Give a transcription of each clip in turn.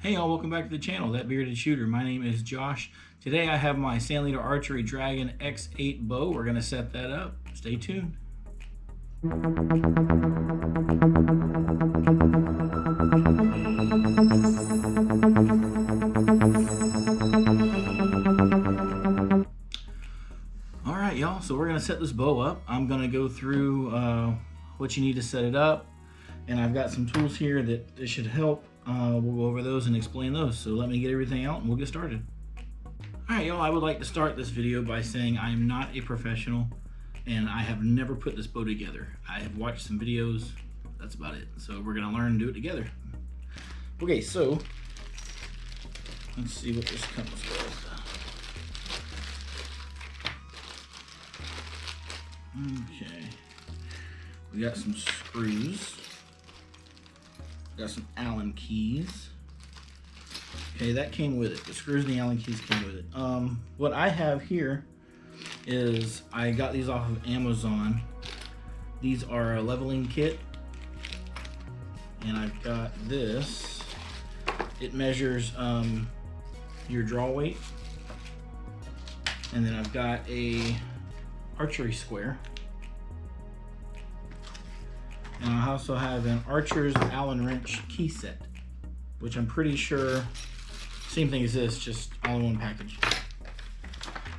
Hey y'all, welcome back to the channel, That Bearded Shooter. My name is Josh. Today I have my Sling Archery Dragon X8 bow. We're going to set that up. Stay tuned. Alright y'all, so we're going to set this bow up. I'm going to go through what you need to set it up. And I've got some tools here that should help. We'll go over those and explain those. So let me get everything out and we'll get started. Alright y'all, I would like to start this video by saying I am not a professional and I have never put this bow together. I have watched some videos, that's about it. So we're gonna learn and do it together. Okay, so let's see what this comes with. Okay, we got some screws. Got some Allen keys. Okay, that came with it. The screws and the Allen keys came with it. What I have here is I got these off of Amazon. These are a leveling kit. And I've got this. It measures your draw weight. And then I've got a archery square. And I also have an Archer's Allen wrench key set, which I'm pretty sure, same thing as this, just all in one package.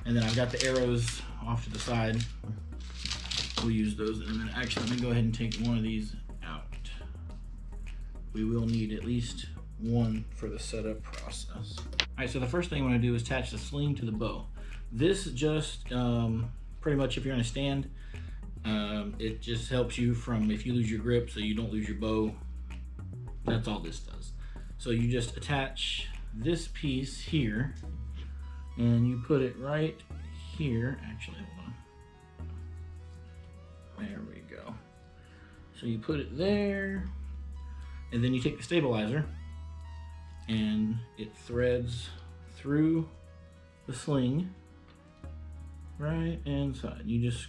And then I've got the arrows off to the side. We'll use those in a minute. Actually, let me go ahead and take one of these out. We will need at least one for the setup process. All right, so the first thing I want to do is attach the sling to the bow. This just, pretty much if you're in a stand, it just helps you from if you lose your grip so you don't lose your bow. That's all this does. So you just attach this piece here and you put it right here. Actually, hold on. There we go. So you put it there and then you take the stabilizer and it threads through the sling right inside. You just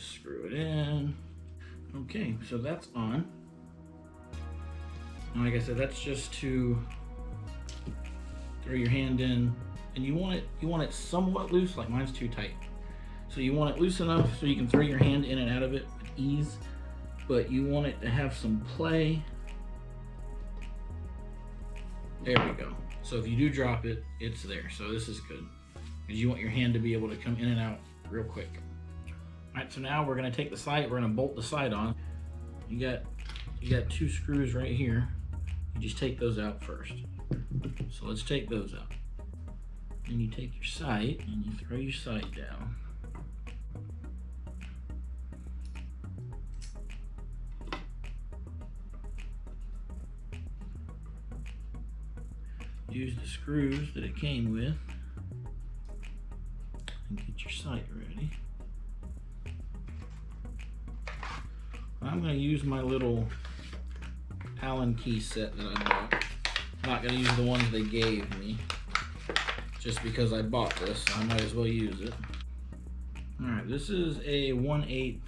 screw it in. Okay, so that's on. And like I said, that's just to throw your hand in, and you want it somewhat loose. Like mine's too tight, so you want it loose enough so you can throw your hand in and out of it with ease, but you want it to have some play. There we go. So if you do drop it, it's there. So this is good because you want your hand to be able to come in and out real quick. All right, so now we're gonna take the side, we're gonna bolt the side on. You got two screws right here. You just take those out first. So let's take those out. Then you take your sight and you throw your sight down. Use the screws that it came with and get your sight ready. I'm going to use my little Allen key set that I bought. I'm not going to use the ones they gave me just because I bought this, so I might as well use it. Alright, this is a 1/8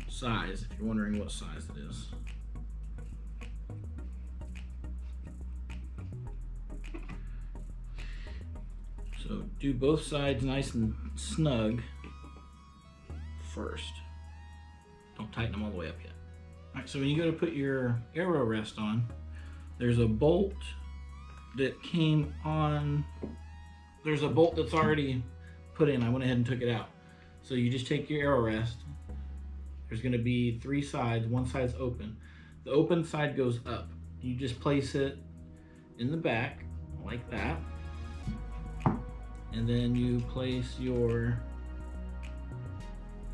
size, if you're wondering what size it is. So do both sides nice and snug first. Don't tighten them all the way up yet. All right, so when you go to put your arrow rest on, there's a bolt that came on. There's a bolt that's already put in. I went ahead and took it out. So you just take your arrow rest. There's gonna be 3 sides. One side's open. The open side goes up. You just place it in the back like that. And then you place your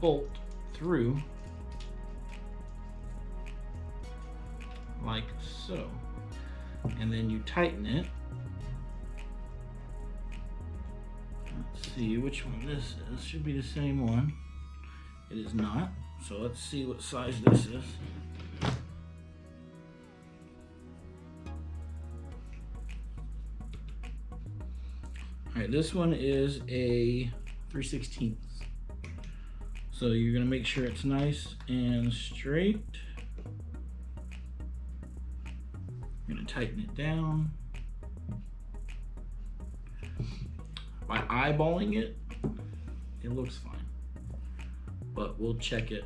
bolt through like so, and then you tighten it. Let's see which one this is. Should be the same one. It is not, so let's see what size this is. All right, this one is a 3/16. So you're gonna make sure it's nice and straight. I'm gonna tighten it down. By eyeballing it, it looks fine, but we'll check it.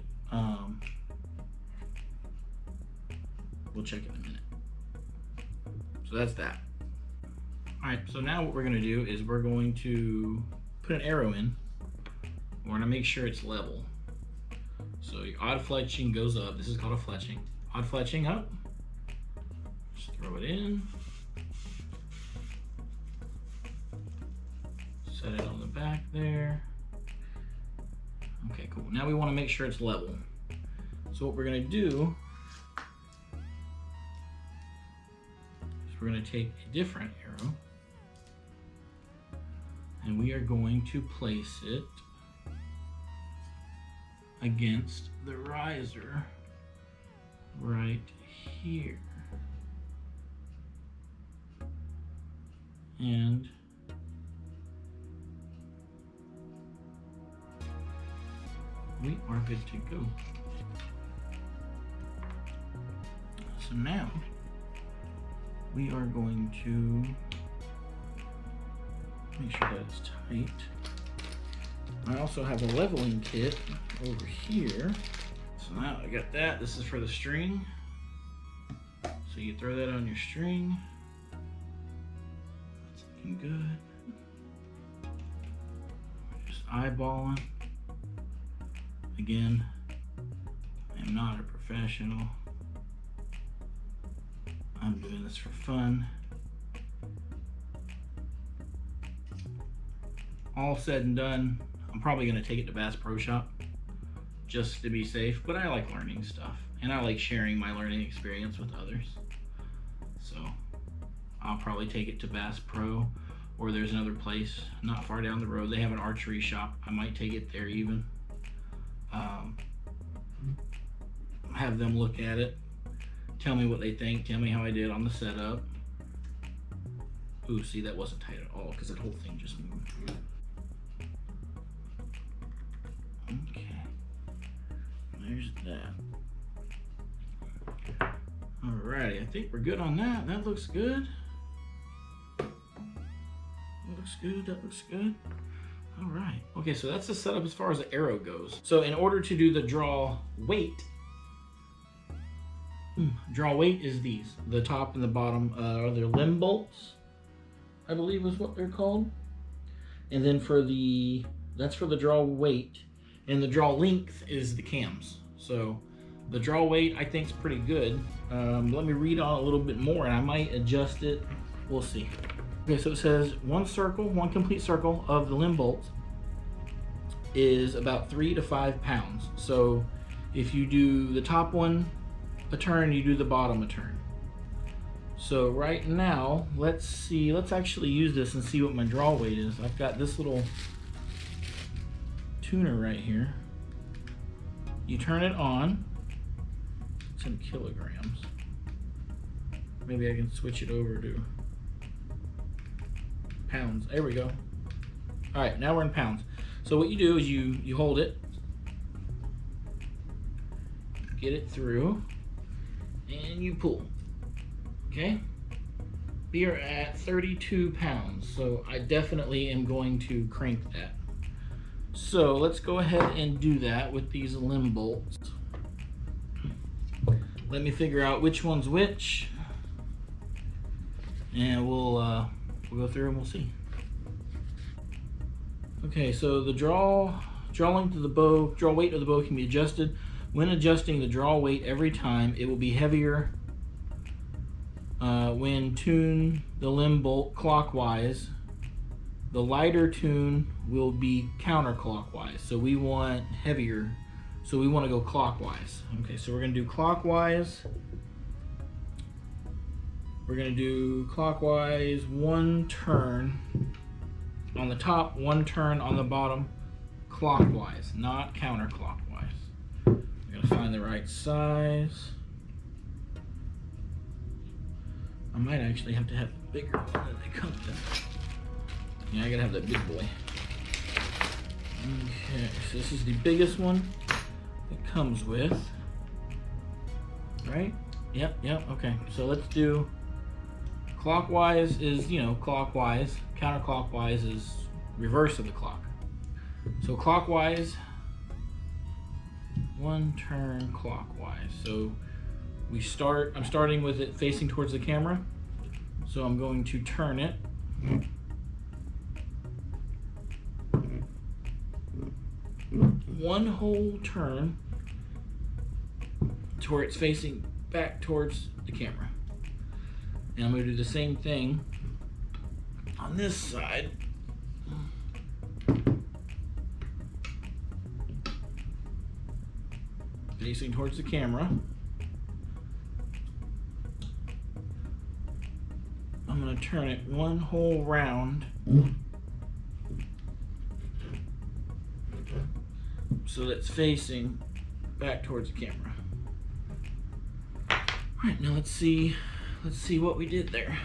We'll check it in a minute. So that's that. All right, so now what we're gonna do is we're going to put an arrow in. We're gonna make sure it's level. So your odd fletching goes up. This is called a fletching. Odd fletching up. Just throw it in. Set it on the back there. Okay, cool. Now we want to make sure it's level. So what we're gonna do is we're gonna take a different arrow and we are going to place it against the riser right here. And we are good to go. So now we are going to make sure that it's tight. I also have a leveling kit over here. So now I got that. This is for the string. So you throw that on your string. That's looking good. Just eyeballing. Again, I am not a professional. I'm doing this for fun. All said and done, I'm probably gonna take it to Bass Pro Shop just to be safe, but I like learning stuff and I like sharing my learning experience with others. So I'll probably take it to Bass Pro, or there's another place not far down the road. They have an archery shop. I might take it there even. Have them look at it, tell me what they think, tell me how I did on the setup. Ooh, see, that wasn't tight at all because that whole thing just moved. Okay, there's that. Alrighty, I think we're good on that. That looks good. That looks good, that looks good. All right, okay, so that's the setup as far as the arrow goes. So in order to do the draw weight is these. The top and the bottom are their limb bolts, I believe is what they're called. And then that's for the draw weight, and the draw length is the cams. So the draw weight I think is pretty good. Let me read on a little bit more and I might adjust it. We'll see. Okay, so it says one complete circle of the limb bolts is about 3 to 5 pounds. So if you do the top one a turn, you do the bottom a turn. So right now, let's actually use this and see what my draw weight is. I've got this little tuner right here. You turn it on. It's in kilograms. Maybe I can switch it over to pounds. There we go. All right, now we're in pounds. So what you do is you hold it, get it through, and you pull. Okay? We are at 32 pounds, so I definitely am going to crank that. So let's go ahead and do that with these limb bolts. Let me figure out which one's which, and we'll go through and we'll see. Okay, so the draw length of the bow, draw weight of the bow can be adjusted. When adjusting the draw weight every time, it will be heavier when tune the limb bolt clockwise. The lighter tune will be counterclockwise. So we want heavier, so we want to go clockwise. Okay, so we're going to do clockwise. We're going to do clockwise 1 turn on the top, 1 turn on the bottom, clockwise, not counterclockwise. I gotta find the right size. I might actually have to have a bigger one than they come with. Yeah, I gotta have that big boy. Okay, so this is the biggest one it comes with. Right? Yep, okay. So let's do Clockwise is, you know, clockwise. Counterclockwise is reverse of the clock. So clockwise, one turn clockwise. So I'm starting with it facing towards the camera. So I'm going to turn it. One whole turn to where it's facing back towards the camera. And I'm going to do the same thing on this side. Facing towards the camera. I'm going to turn it one whole round so that's facing back towards the camera. All right, now let's see what we did there.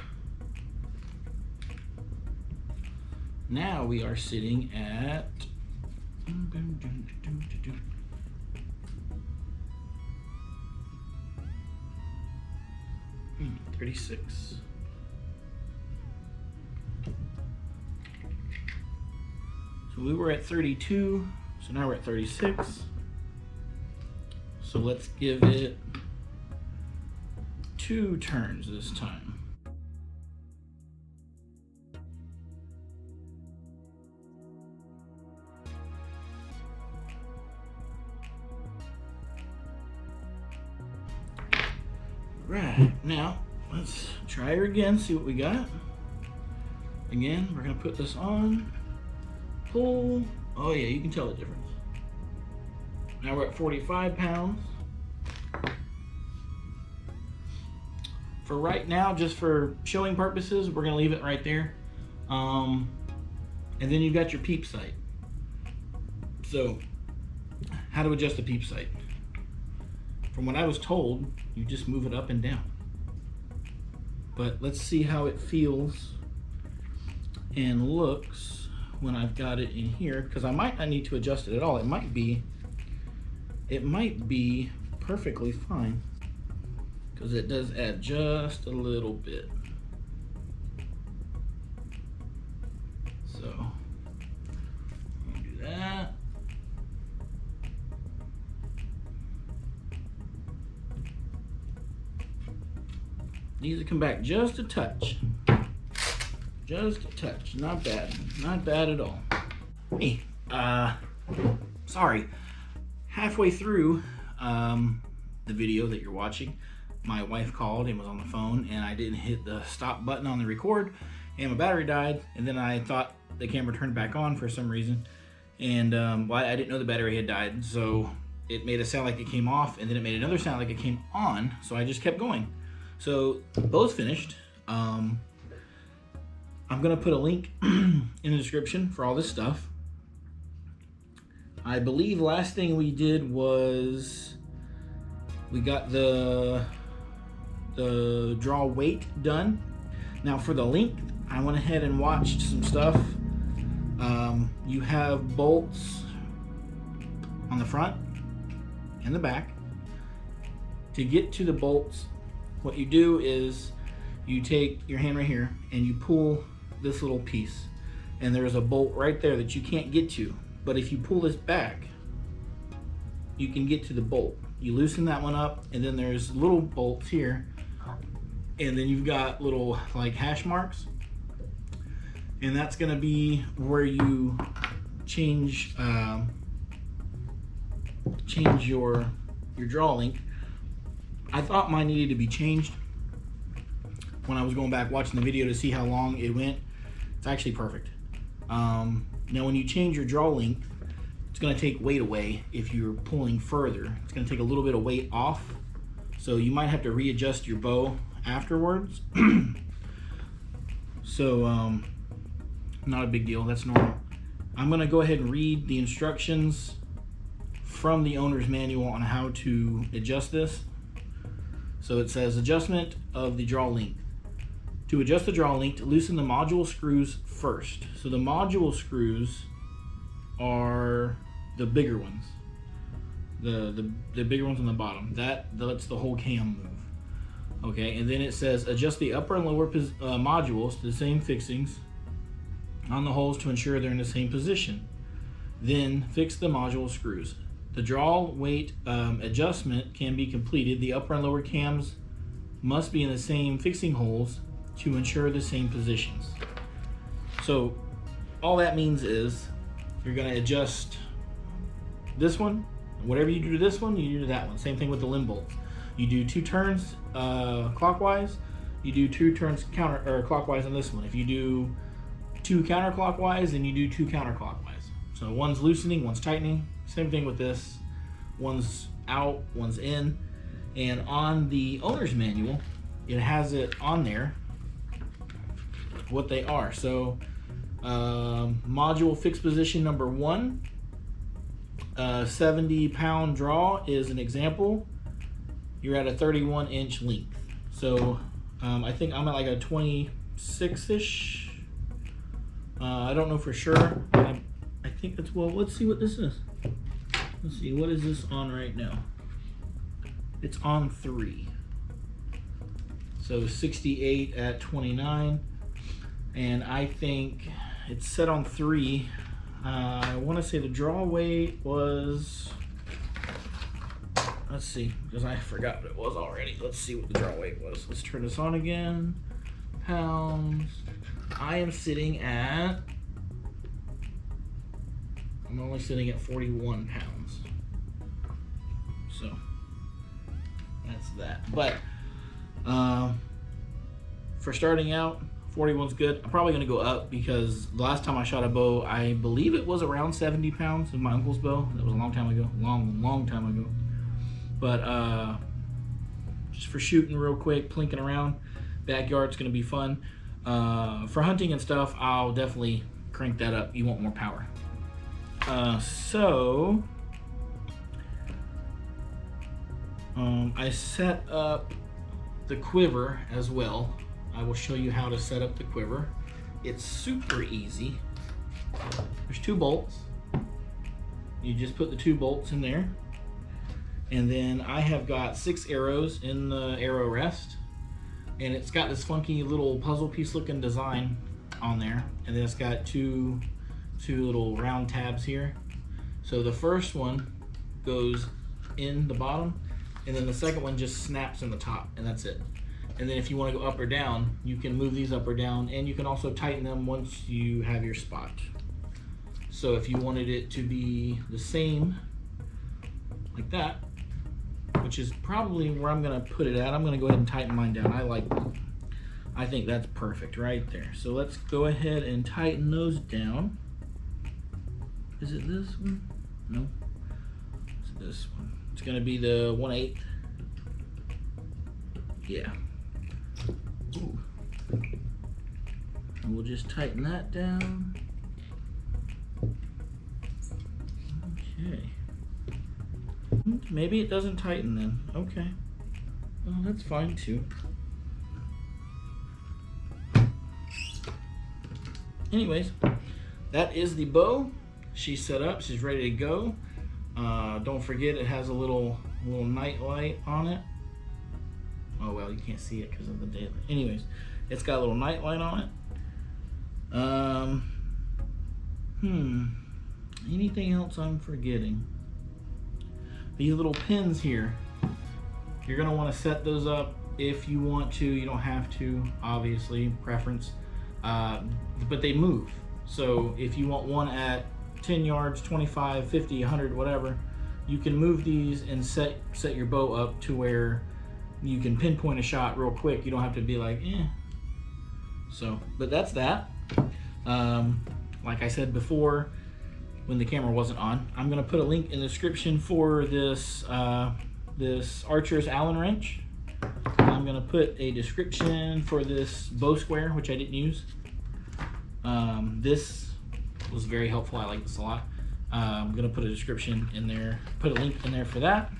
Now we are sitting at 36. So we were at 32, so now we're at 36. So let's give it 2 turns this time. Right, now let's try her again, see what we got. Again, we're gonna put this on, pull. Oh yeah, you can tell the difference. Now we're at 45 pounds. For right now, just for showing purposes, we're gonna leave it right there. And then you've got your peep sight. So, how to adjust the peep sight? From what I was told, you just move it up and down. But let's see how it feels and looks when I've got it in here, because I might not need to adjust it at all. It might be perfectly fine, because it does add just a little bit. So I'll do that. Needs to come back just a touch. Just a touch. Not bad. Not bad at all. Hey, sorry. Halfway through the video that you're watching, my wife called and was on the phone, and I didn't hit the stop button on the record, and my battery died, and then I thought the camera turned back on for some reason, and I didn't know the battery had died, so it made a sound like it came off, and then it made another sound like it came on, so I just kept going. So both finished. I'm gonna put a link in the description for all this stuff. I believe last thing we did was we got the draw weight done. Now for the length, I went ahead and watched some stuff. You have bolts on the front and the back. To get to the bolts, what you do is you take your hand right here and you pull this little piece, and there's a bolt right there that you can't get to, but if you pull this back you can get to the bolt. You loosen that one up, and then there's little bolts here, and then you've got little like hash marks, and that's going to be where you change your draw length. I thought mine needed to be changed when I was going back watching the video to see how long it went. It's actually perfect. Now when you change your draw length, it's going to take weight away. If you're pulling further, it's going to take a little bit of weight off, so you might have to readjust your bow afterwards. So not a big deal, that's normal. I'm going to go ahead and read the instructions from the owner's manual on how to adjust this. So it says adjustment of the draw length. To adjust the draw length, loosen the module screws first. So the module screws are the bigger ones. The bigger ones on the bottom. That lets the whole cam Okay, and then it says adjust the upper and lower modules to the same fixings on the holes to ensure they're in the same position. Then fix the module screws. The draw weight adjustment can be completed. The upper and lower cams must be in the same fixing holes to ensure the same positions. So all that means is you're going to adjust this one. Whatever you do to this one, you do to that one. Same thing with the limb bolts. You do 2 turns clockwise. You do 2 turns clockwise on this one. If you do 2 counterclockwise, then you do 2 counterclockwise. So one's loosening, one's tightening. Same thing with this. One's out, one's in. And on the owner's manual, it has it on there what they are. So module fixed position number 1, 70-pound draw is an example. You're at a 31-inch length. So I think I'm at like a 26-ish. I don't know for sure. I think that's, well, let's see what this is. Let's see, what is this on right now? It's on 3. So 68 at 29. And I think it's set on 3. I want to say the draw weight was, let's see, because I forgot what it was already. Let's see what the draw weight was. Let's turn this on again. Pounds. I am sitting at, I'm only sitting at 41 pounds. So that's that. But for starting out, 41's good. I'm probably gonna go up because the last time I shot a bow, I believe it was around 70 pounds with my uncle's bow. That was a long time ago, long time ago. But just for shooting real quick, plinking around, backyard's gonna be fun. For hunting and stuff, I'll definitely crank that up. You want more power. I set up the quiver as well. I will show you how to set up the quiver. It's super easy. There's 2 bolts. You just put the 2 bolts in there. And then I have got 6 arrows in the arrow rest. And it's got this funky little puzzle piece looking design on there. And then it's got two little round tabs here. So the first one goes in the bottom, and then the second one just snaps in the top, and that's it. And then if you want to go up or down, you can move these up or down, and you can also tighten them once you have your spot. So if you wanted it to be the same, like that, which is probably where I'm gonna put it at, I'm gonna go ahead and tighten mine down. I think that's perfect right there. So let's go ahead and tighten those down. Is it this one? No, it's this one. It's gonna be the 1/8. Yeah. Ooh. And we'll just tighten that down. Okay. Maybe it doesn't tighten then. Okay. Well, that's fine too. Anyways, that is the bow. She's set up. She's ready to go. Don't forget it has a little night light on it. Oh well, you can't see it because of the daylight. Anyways, it's got a little night light on it. Anything else I'm forgetting? These little pins here, you're gonna want to set those up if you want to. You don't have to, obviously, preference. But they move. So if you want one at 10 yards, 25, 50, 100, whatever, you can move these and set your bow up to where you can pinpoint a shot real quick. You don't have to be like, eh. So, but that's that. Like I said before, when the camera wasn't on, I'm gonna put a link in the description for this this Archer's Allen wrench. I'm gonna put a description for this bow square, which I didn't use. This was very helpful. I like this a lot. I'm gonna put a description in there, put a link in there for that.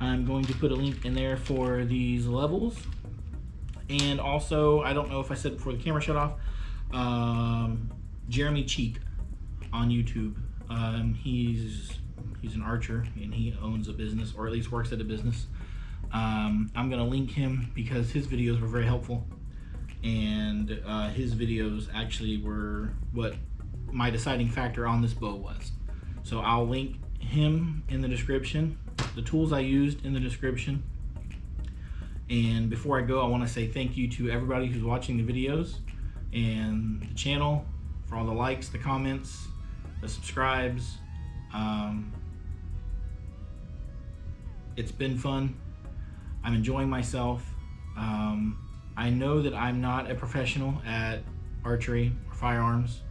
I'm going to put a link in there for these levels. And also, I don't know if I said before the camera shut off, Jeremy Cheek on YouTube. He's an archer and he owns a business, or at least works at a business. I'm gonna link him because his videos were very helpful, and his videos actually were what my deciding factor on this bow was. So I'll link him in the description, the tools I used in the description. And before I go, I want to say thank you to everybody who's watching the videos and the channel, for all the likes, the comments, the subscribes. It's been fun. I'm enjoying myself. I know that I'm not a professional at archery or firearms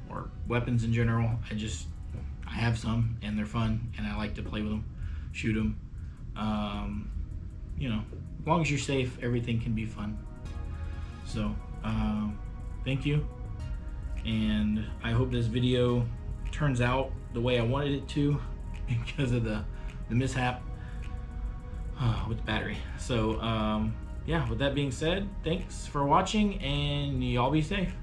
or weapons in general. I have some and they're fun and I like to play with them, shoot them. You know, as long as you're safe, everything can be fun. So thank you, and I hope this video turns out the way I wanted it to because of the mishap with the battery. So yeah, with that being said, thanks for watching and y'all be safe.